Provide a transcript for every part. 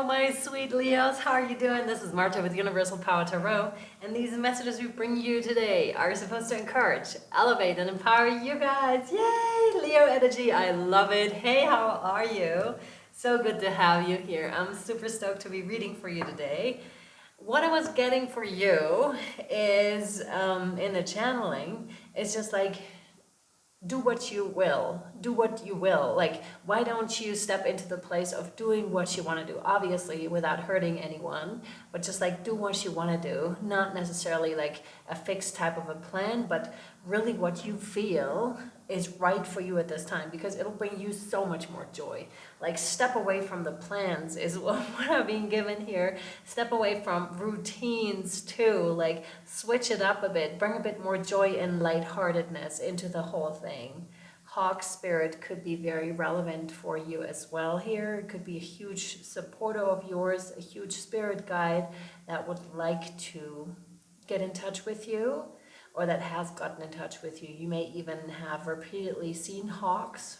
my sweet Leos, how are you doing? This is Marta with Universal Power Tarot, and these messages we bring you today are supposed to encourage, elevate, and empower you guys. Yay! Leo energy, I love it. Hey, how are you? So good to have you here. I'm super stoked to be reading for you today. What I was getting for you is, in the channeling, it's just like, do what you will, do what you will. Like, why don't you step into the place of doing what you want to do, obviously without hurting anyone, but just like do what you want to do, not necessarily like a fixed type of a plan, but really what you feel is right for you at this time, because it'll bring you so much more joy. Like, step away from the plans is what I'm being given here. Step away from routines too. Like, switch it up a bit, bring a bit more joy and lightheartedness into the whole thing. Hawk spirit could be very relevant for you as well here. It could be a huge supporter of yours, a huge spirit guide that would like to get in touch with you, or that has gotten in touch with you. You may even have repeatedly seen hawks.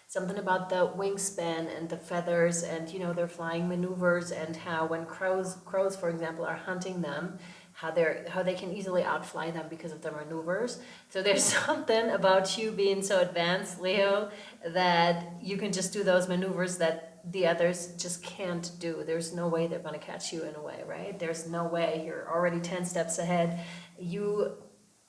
Something about the wingspan and the feathers and, you know, their flying maneuvers, and how when crows, for example, are hunting them, how they can easily outfly them because of their maneuvers. So there's something about you being so advanced, Leo, that you can just do those maneuvers that the others just can't do. There's no way they're going to catch you in a way, right? There's no way. You're already 10 steps ahead. You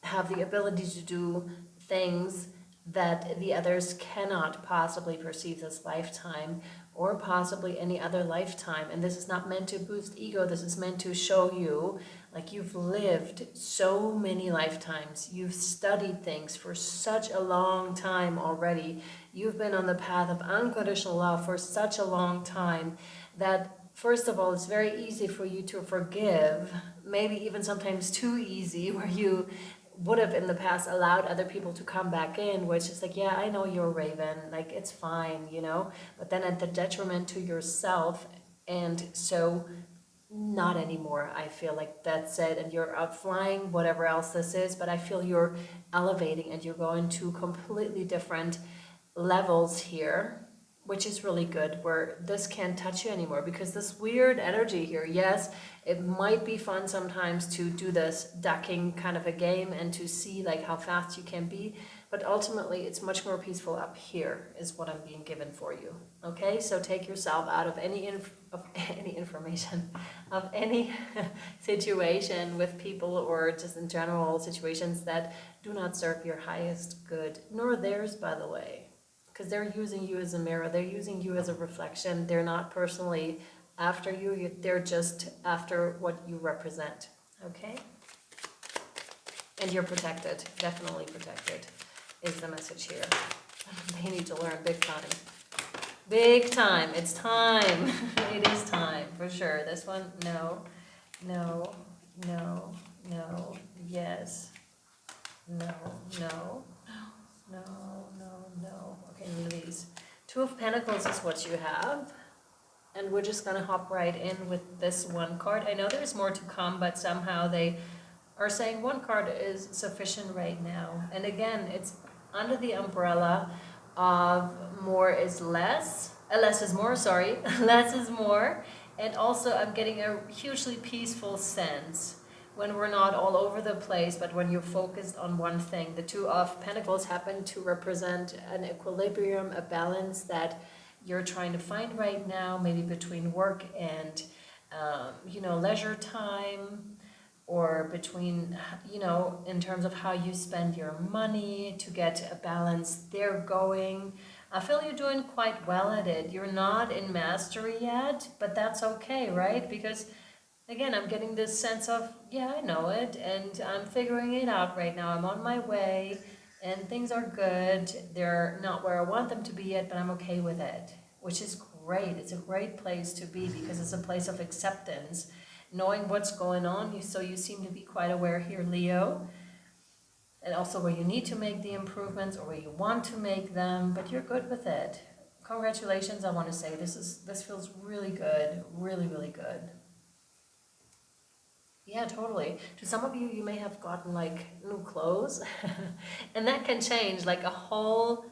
have the ability to do things that the others cannot possibly perceive this lifetime, or possibly any other lifetime. And this is not meant to boost ego. This is meant to show you, like, you've lived so many lifetimes. You've studied things for such a long time already. You've been on the path of unconditional love for such a long time that, first of all, it's very easy for you to forgive, maybe even sometimes too easy, where you would have in the past allowed other people to come back in, which is like, yeah, I know you're Raven, like, it's fine, you know, but then at the detriment to yourself. And so not anymore. I feel like that's it, and you're out flying, whatever else this is, but I feel you're elevating and you're going to completely different levels here, which is really good, where this can't touch you anymore, because this weird energy here, yes, it might be fun sometimes to do this ducking kind of a game and to see like how fast you can be, but ultimately it's much more peaceful up here, is what I'm being given for you. Okay, so take yourself out of any information, of any situation with people, or just in general situations that do not serve your highest good, nor theirs, by the way. Because they're using you as a mirror, they're using you as a reflection. They're not personally after you, they're just after what you represent, okay? And you're protected, definitely protected, is the message here. They need to learn big time. Big time, it's time. It is time, for sure. This one, no, no, no, no, yes, no, no. No, no, no. Okay, release. Two of Pentacles is what you have. And we're just going to hop right in with this one card. I know there's more to come, but somehow they are saying one card is sufficient right now. And again, it's under the umbrella of more is less. Less is more, sorry. Less is more. And also I'm getting a hugely peaceful sense when we're not all over the place, but when you're focused on one thing. The Two of Pentacles happen to represent an equilibrium, a balance that you're trying to find right now, maybe between work and, you know, leisure time, or between, you know, in terms of how you spend your money, to get a balance there going. I feel you're doing quite well at it. You're not in mastery yet, but that's okay, right? Because again, I'm getting this sense of, yeah, I know it, and I'm figuring it out right now. I'm on my way, and things are good. They're not where I want them to be yet, but I'm okay with it, which is great. It's a great place to be, because it's a place of acceptance, knowing what's going on. So you seem to be quite aware here, Leo, and also where you need to make the improvements or where you want to make them, but you're good with it. Congratulations, I want to say. This feels really good, really, really good. Yeah, totally. To some of you, you may have gotten like new clothes and that can change like a whole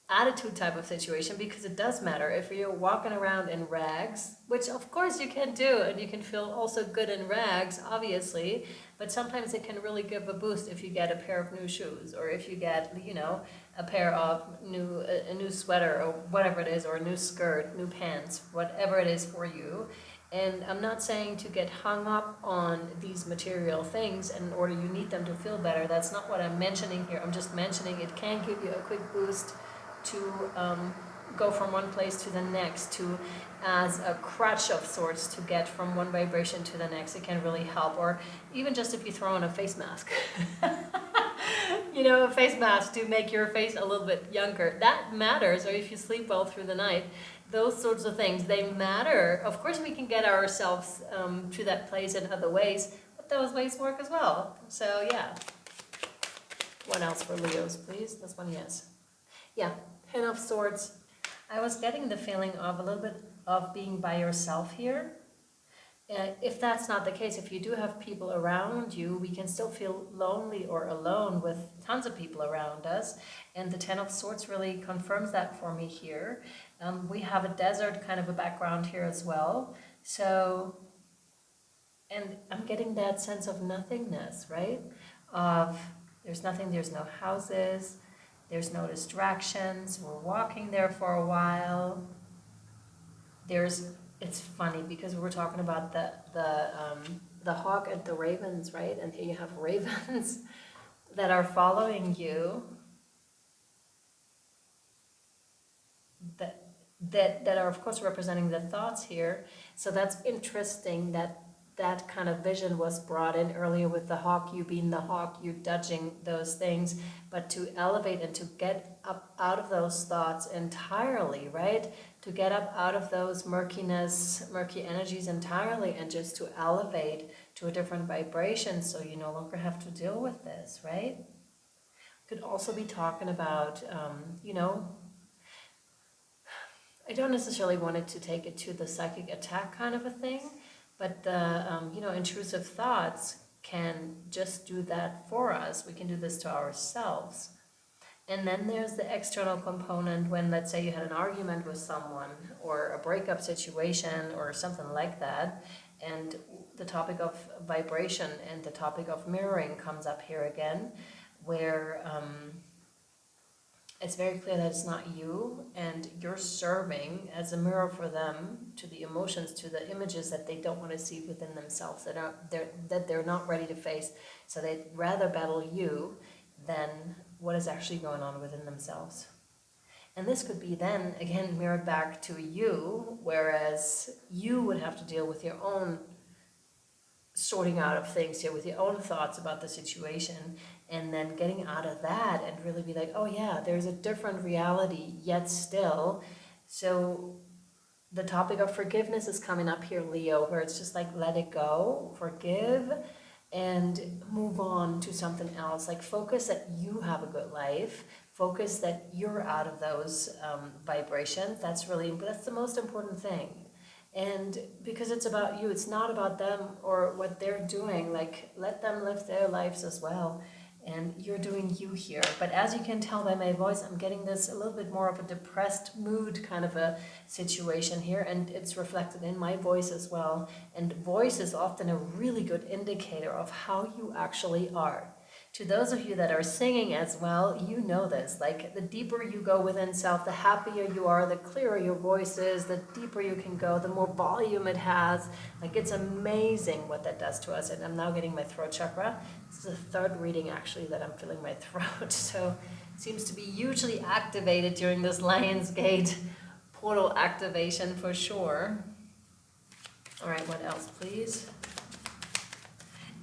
attitude type of situation, because it does matter. If you're walking around in rags, which of course you can do, and you can feel also good in rags, obviously, but sometimes it can really give a boost if you get a pair of new shoes, or if you get, you know, a pair of a new sweater, or whatever it is, or a new skirt, new pants, whatever it is for you. And I'm not saying to get hung up on these material things in order you need them to feel better. That's not what I'm mentioning here. I'm just mentioning it can give you a quick boost to go from one place to the next, to as a crutch of sorts to get from one vibration to the next. It can really help. Or even just if you throw on a face mask. You know, a face mask to make your face a little bit younger. That matters. Or if you sleep well through the night. Those sorts of things, they matter. Of course we can get ourselves to that place in other ways, but those ways work as well. So yeah. What else for Leos, please? This one, yes. Yeah, Ten of Swords. I was getting the feeling of a little bit of being by yourself here. If that's not the case, if you do have people around you, we can still feel lonely or alone with tons of people around us. And the Ten of Swords really confirms that for me here. We have a desert kind of a background here as well. So, and I'm getting that sense of nothingness, right? Of there's nothing, there's no houses, there's no distractions, we're walking there for a while. It's funny because we were talking about the hawk and the ravens, right? And here you have ravens that are following you, that are of course representing the thoughts here. So that's interesting that that kind of vision was brought in earlier with the hawk, you being the hawk, you judging those things, but to elevate and to get up out of those thoughts entirely, right? To get up out of those murky energies entirely, and just to elevate to a different vibration so you no longer have to deal with this, right? Could also be talking about, you know, I don't necessarily want it to take it to the psychic attack kind of a thing, but the, you know, intrusive thoughts can just do that for us. We can do this to ourselves. And then there's the external component when, let's say, you had an argument with someone or a breakup situation or something like that, and the topic of vibration and the topic of mirroring comes up here again, where it's very clear that it's not you, and you're serving as a mirror for them to the emotions, to the images that they don't want to see within themselves, that they're not ready to face. So they'd rather battle you than what is actually going on within themselves. And this could be then, again, mirrored back to you, whereas you would have to deal with your own sorting out of things here, with your own thoughts about the situation, and then getting out of that and really be like, oh yeah, there's a different reality, yet still. So the topic of forgiveness is coming up here, Leo, where it's just like, let it go, forgive, and move on to something else. Like, focus that you have a good life, focus that you're out of those vibrations. That's the most important thing. And because it's about you, it's not about them or what they're doing. Like, let them live their lives as well. And you're doing you here. But as you can tell by my voice, I'm getting this a little bit more of a depressed mood kind of a situation here. And it's reflected in my voice as well. And voice is often a really good indicator of how you actually are. To those of you that are singing as well, you know this. Like, the deeper you go within self, the happier you are, the clearer your voice is, the deeper you can go, the more volume it has. Like, it's amazing what that does to us. And I'm now getting my throat chakra. This is the third reading, actually, that I'm feeling my throat. So it seems to be hugely activated during this Lionsgate portal activation for sure. All right, what else, please?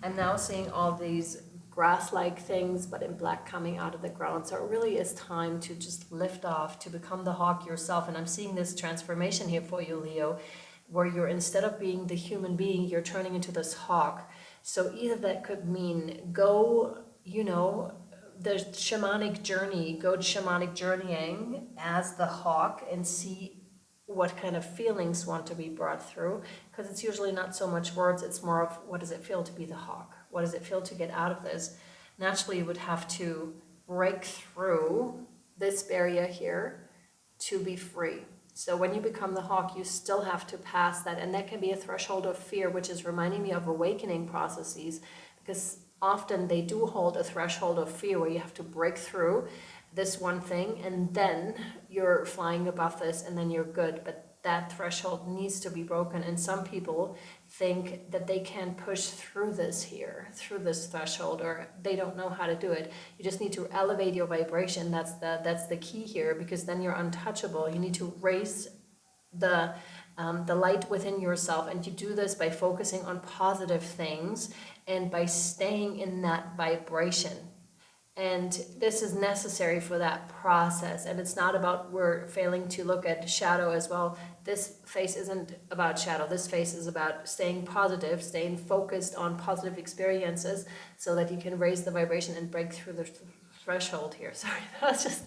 I'm now seeing all these grass-like things, but in black, coming out of the ground. So it really is time to just lift off, to become the hawk yourself. And I'm seeing this transformation here for you, Leo, where you're, instead of being the human being, you're turning into this hawk. So either that could mean go, you know, the shamanic journey, go shamanic journeying as the hawk and see what kind of feelings want to be brought through, because it's usually not so much words, it's more of what does it feel to be the hawk? What does it feel to get out of this? Naturally, you would have to break through this barrier here to be free. So when you become the hawk, you still have to pass that, and that can be a threshold of fear, which is reminding me of awakening processes, because often they do hold a threshold of fear where you have to break through this one thing, and then you're flying above this, and then you're good. But that threshold needs to be broken, and some people think that they can push through this here, through this threshold, or they don't know how to do it. You just need to elevate your vibration. That's the key here, because then you're untouchable. You need to raise the light within yourself, and you do this by focusing on positive things and by staying in that vibration. And this is necessary for that process. And it's not about we're failing to look at shadow as well. This phase isn't about shadow. This phase is about staying positive, staying focused on positive experiences so that you can raise the vibration and break through the threshold here. Sorry, that was just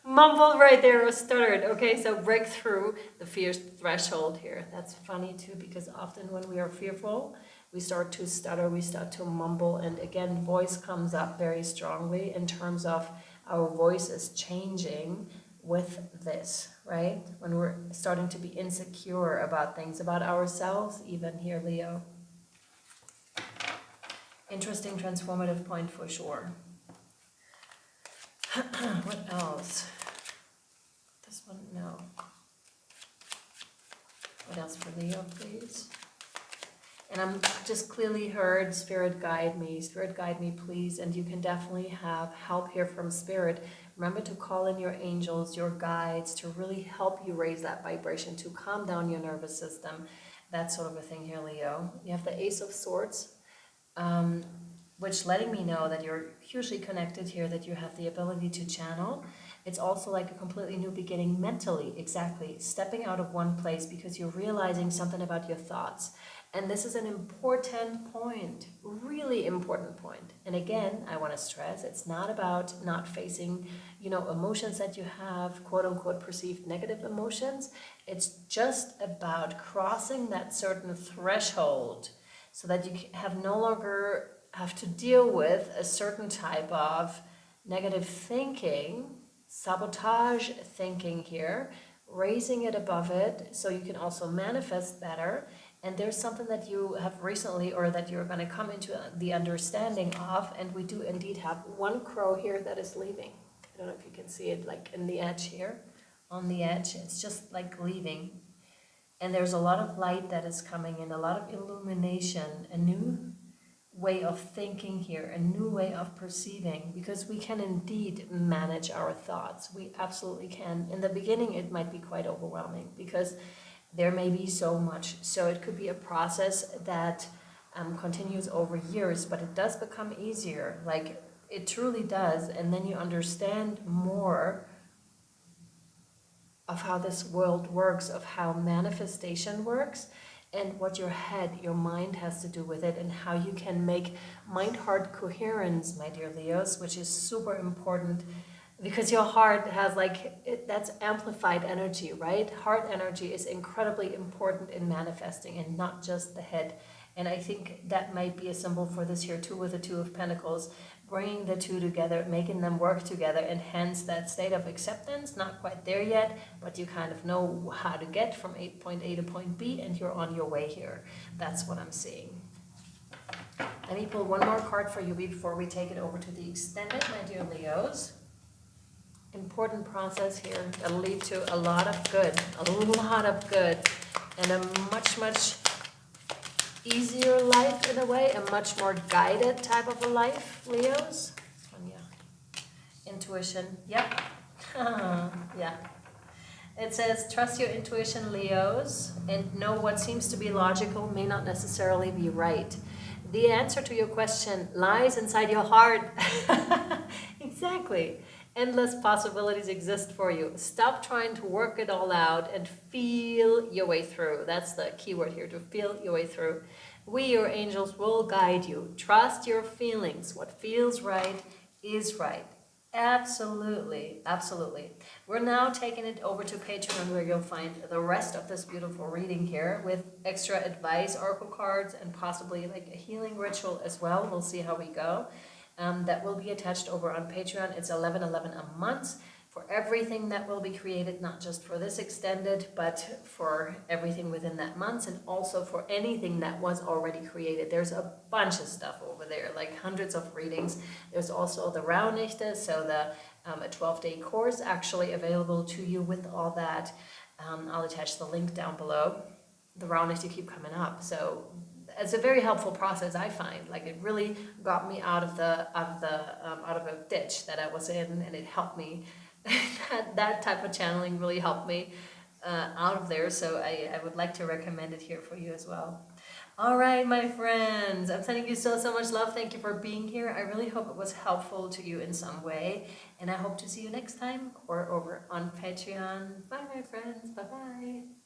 mumbled right there or stuttered. Okay, so break through the fear threshold here. That's funny too, because often when we are fearful, we start to stutter, we start to mumble, and again, voice comes up very strongly in terms of our voice is changing with this, right? When we're starting to be insecure about things, about ourselves, even here, Leo. Interesting transformative point for sure. What else? This one, no. What else for Leo, please? And I'm just clearly heard, Spirit guide me, please. And you can definitely have help here from Spirit. Remember to call in your angels, your guides, to really help you raise that vibration, to calm down your nervous system, that sort of a thing here, Leo. You have the Ace of Swords, which letting me know that you're hugely connected here, that you have the ability to channel. It's also like a completely new beginning mentally, exactly. Stepping out of one place because you're realizing something about your thoughts. And this is an important point, really important point. And again, I want to stress, it's not about not facing, emotions that you have, quote unquote, perceived negative emotions. It's just about crossing that certain threshold so that you have no longer have to deal with a certain type of negative thinking, sabotage thinking here, raising it above it so you can also manifest better. And there's something that you have recently, or that you're going to come into the understanding of, and we do indeed have one crow here that is leaving. I don't know if you can see it, like in the edge here, on the edge, it's just like leaving. And there's a lot of light that is coming in, a lot of illumination, a new way of thinking here, a new way of perceiving, because we can indeed manage our thoughts. We absolutely can. In the beginning, it might be quite overwhelming because there may be so much. So it could be a process that continues over years, but it does become easier. Like it truly does. And then you understand more of how this world works, of how manifestation works, and what your head, your mind has to do with it, and how you can make mind-heart coherence, my dear Leos, which is super important because your heart has that's amplified energy, right? Heart energy is incredibly important in manifesting, and not just the head. And I think that might be a symbol for this here too, with the Two of Pentacles, bringing the two together, making them work together, and hence that state of acceptance. Not quite there yet, but you kind of know how to get from point A to point B, and you're on your way here. That's what I'm seeing. Let me pull one more card for you before we take it over to the extended, my dear Leos. Important process here that'll lead to a lot of good, and a much, much easier life in a way, a much more guided type of a life, Leos. This one, yeah. Intuition, yep. Yeah. It says, trust your intuition, Leos, and know what seems to be logical may not necessarily be right. The answer to your question lies inside your heart. Exactly. Endless possibilities exist for you. Stop trying to work it all out and feel your way through. That's the key word here, to feel your way through. We, your angels, will guide you. Trust your feelings. What feels right is right. Absolutely, absolutely. We're now taking it over to Patreon, where you'll find the rest of this beautiful reading here with extra advice, oracle cards, and possibly like a healing ritual as well. We'll see how we go. That will be attached over on Patreon. It's $11.11 a month. for everything that will be created, not just for this extended, but for everything within that month, and also for anything that was already created. There's a bunch of stuff over there, like hundreds of readings. There's also the Rauhnächte, so a 12-day course actually available to you with all that. I'll attach the link down below. The Rauhnächte keep coming up, so it's a very helpful process, I find. Like, it really got me out of a ditch that I was in, and it helped me. that type of channeling really helped me out of there, so I would like to recommend it here for you as well. All right, my friends, I'm sending you so much love. Thank you for being here. I really hope it was helpful to you in some way, and I hope to see you next time or over on Patreon. Bye, my friends. Bye-bye.